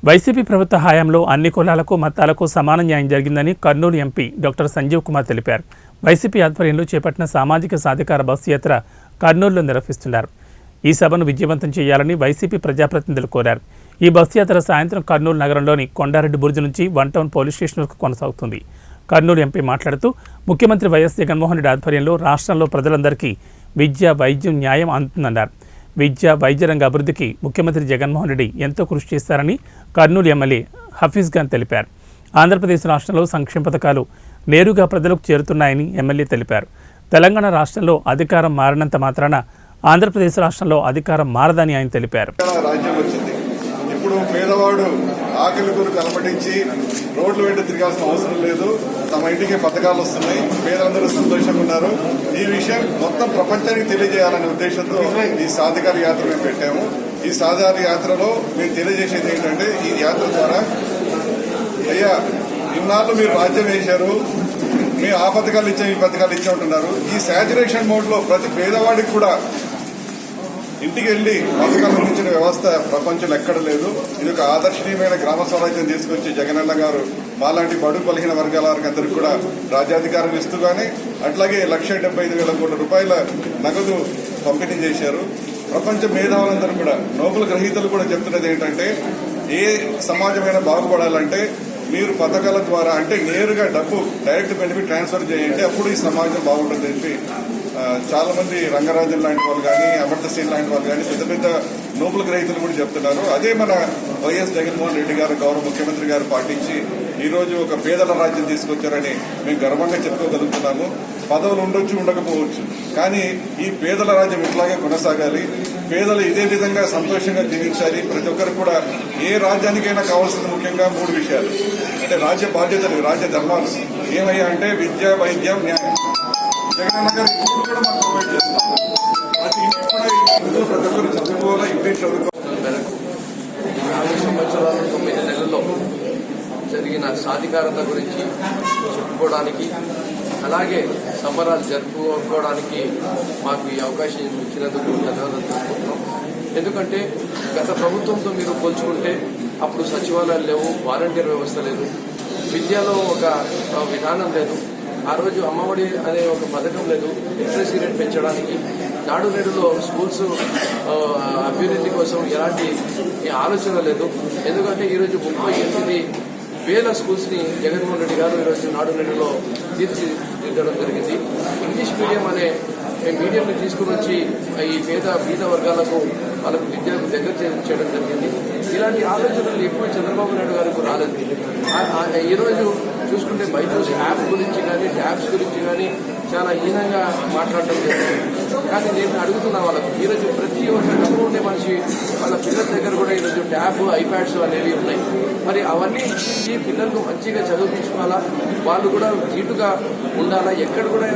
YCP ప్రభుత్వ హయాంలో అన్ని కులాలకు మతాలకు సమాన న్యాయం జరిగిందని కర్నూలు ఎంపీ డాక్టర్ సంజీవ్ కుమార్ తెలిపారు. వైసీపీ ఆధ్వర్యంలో చేపట్టిన సామాజిక సాధికార బస్సు యాత్ర కర్నూలులో నిర్వహిస్తున్నారు. ఈ సభను విజయవంతం చేయాలని వైసీపీ ప్రజాప్రతినిధులు కోరారు. ఈ బస్సు యాత్ర సాయంత్రం కర్నూలు నగరంలోని కొండారెడ్డి బుర్జు నుంచి వన్ టౌన్ పోలీస్ స్టేషన్ వరకు కొనసాగుతుంది. కర్నూలు ఎంపీ మాట్లాడుతూ ముఖ్యమంత్రి వైఎస్ జగన్మోహన్ రెడ్డి ఆధ్వర్యంలో రాష్ట్రంలో ప్రజలందరికీ విద్య, వైద్యం, న్యాయం అందుతుందన్నారు. విద్య, వైద్య రంగ అభివృద్ధికి ముఖ్యమంత్రి జగన్మోహన్ రెడ్డి ఎంతో కృషి చేస్తారని కర్నూలు ఎమ్మెల్యే హఫీజ్ ఖాన్ తెలిపారు. ఆంధ్రప్రదేశ్ రాష్ట్రంలో సంక్షేమ పథకాలు నేరుగా ప్రజలకు చేరుతున్నాయని ఎమ్మెల్యే తెలిపారు. తెలంగాణ రాష్ట్రంలో అధికారం మారినంత మాత్రాన ఆంధ్రప్రదేశ్ రాష్ట్రంలో అధికారం మారదని ఆయన తెలిపారు. ఇప్పుడు పేదవాడు ఆకలి కొరకు అలమటించి రోడ్లు వెంట తిరగాల్సిన అవసరం లేదు. తమ ఇంటికి పథకాలు వస్తున్నాయి, పేదలందరూ సంతోషంగా ఉన్నారు. ఈ విషయం మొత్తం ప్రపంచానికి తెలియజేయాలనే ఉద్దేశంతో ఈ సాధికార యాత్ర మేము పెట్టాము. ఈ సాధికార యాత్రలో మేము తెలియజేసేది ఏంటంటే, ఈ యాత్ర ద్వారా అయ్యా ఇన్నాళ్ళు మీరు రాజ్యం వేశారు, మేము ఆ పథకాలు ఇచ్చాం, ఈ పథకాలు ఇచ్చామంటున్నారు. ఈ శాచురేషన్ మోడ్ లో ప్రతి పేదవాడికి కూడా ఇంటికి వెళ్లి పథకాలు అందించిన వ్యవస్థ ప్రపంచంలో ఎక్కడ లేదు. ఇది ఒక ఆదర్శనీయమైన గ్రామ స్వరాజ్యం తీసుకొచ్చి జగనన్న గారు మాలాంటి బడుగు బలహీన వర్గాల వారికి అందరికీ కూడా రాజ్యాధికారం ఇస్తూ కానీ అట్లాగే 1,75,000 కోట్ల రూపాయల నగదు పంపిణీ చేశారు. ప్రపంచ మేధావులందరూ కూడా, నోబెల్ గ్రహీతలు కూడా చెప్తున్నది ఏంటంటే, ఏ సమాజమైనా బాగుపడాలంటే మీరు పథకాల ద్వారా, అంటే నేరుగా డబ్బు డైరెక్ట్ బెనిఫిట్ ట్రాన్స్ఫర్ చేయండి, అప్పుడు ఈ సమాజం బాగుంటుంది చెప్పి చాలా మంది రంగరాజన్ లాంటి వాళ్ళు కానీ, అమర్త సింగ్ లాంటి వాళ్ళు కానీ, పెద్ద పెద్ద నోబెల్ గ్రహీతలు కూడా చెప్తున్నారు. అదే మన వైఎస్ జగన్మోహన్ రెడ్డి గారు, గౌరవ ముఖ్యమంత్రి గారు పాటించి ఈరోజు ఒక పేదల రాజ్యం తీసుకొచ్చారని మేము గర్వంగా చెప్పుకోగలుగుతున్నాము. పదవులు ఉండొచ్చు, ఉండకపోవచ్చు, కానీ ఈ పేదల రాజ్యం ఇట్లాగే కొనసాగాలి. పేదలు ఇదే విధంగా సంతోషంగా జీవించాలి. ప్రతి ఒక్కరు కూడా ఏ రాజ్యానికైనా కావాల్సింది ముఖ్యంగా 3 విషయాలు, అంటే రాజ్య బాధ్యతలు, రాజ్య ధర్మాలు. ఏమయ్యా అంటే విద్య, వైద్యం, న్యాయం. జగనన్న గారు ఇప్పుడు కూడా మాకు ప్రొవైడ్ చేస్తాం. ప్రతి ఇంటికి కూడా ప్రతి ఒక్కరు చదువుకోవాలా, ఇంటి చదువుకోవాలి. 4 సంవత్సరాలు 9 నెలల్లో జరిగిన సాధికారత గురించి చెప్పుకోవడానికి, అలాగే సంబరాలు జరుపుకోవడానికి మాకు ఈ అవకాశం ఇచ్చినందుకు ధన్యవాదాలు తెలుపుకుంటున్నాం. ఎందుకంటే గత ప్రభుత్వంతో మీరు పోల్చుకుంటే అప్పుడు సచివాలయాలు లేవు, వాలంటీర్ వ్యవస్థ లేదు, విద్యలో ఒక విధానం లేదు, ఆ రోజు అమ్మఒడి అనే ఒక పథకం లేదు, లిటరసీ రేట్ పెంచడానికి, నాడు నేడులో స్కూల్స్ అభ్యున్నతి కోసం ఎలాంటి ఆలోచన లేదు. ఎందుకంటే ఈరోజు 38,000 స్కూల్స్ ని జగన్మోహన్ రెడ్డి గారు ఈరోజు నాడు నేడులో తీర్చిదిద్దడం జరిగింది. ఇంగ్లీష్ మీడియం అనే మీడియంని తీసుకుని వచ్చి ఈ బీద వర్గాలకు వాళ్ళకు విద్యకు దగ్గర చేయడం జరిగింది. ఇలాంటి ఆలోచనలు ఎప్పుడు చంద్రబాబు నాయుడు గారికి రాలేదు. ఈరోజు చూసుకుంటే బైజూస్ యాప్ గురించి కానీ, ట్యాబ్స్ గురించి కానీ చాలా హీనంగా మాట్లాడటం జరిగింది. కానీ నేను అడుగుతున్నా వాళ్ళకు, ఈరోజు ప్రతి ఒక్క డబ్బు ఉండే మనిషి వాళ్ళ పిల్లల దగ్గర కూడా ఈరోజు ట్యాబ్, ఐప్యాడ్స్ అనేవి ఉన్నాయి. మరి అవన్నీ ఇచ్చి పిల్లలకు మంచిగా చదివించుకోవాలా, వాళ్ళు కూడా నీటుగా ఉండాలా, ఎక్కడ కూడా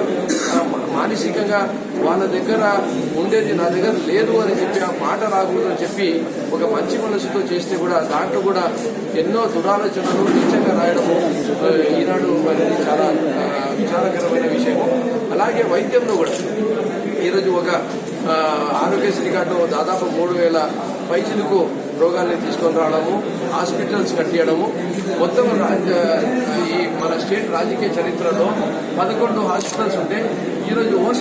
మానసికంగా వాళ్ళ దగ్గర ఉండేది నా దగ్గర లేదు అని చెప్పి ఆ మాట రాకూడదు అని చెప్పి ఒక మంచి మనసుతో చేస్తే కూడా దాంట్లో కూడా ఎన్నో దురాలోచనలు నిజంగా రాయడము ఈనాడు అనేది చాలా విచారకరమైన విషయము. అలాగే వైద్యంలో కూడా ఈరోజు ఒక ఆరోగ్యశ్రీ కార్డులో దాదాపు 3,000 పైచిలకు రోగాల్ని తీసుకొని రావడము, హాస్పిటల్స్ కట్టియడము. మొత్తం ఈ మన స్టేట్ రాజకీయ చరిత్రలో 11 హాస్పిటల్స్ ఉంటే ఈరోజు ఓన్లీ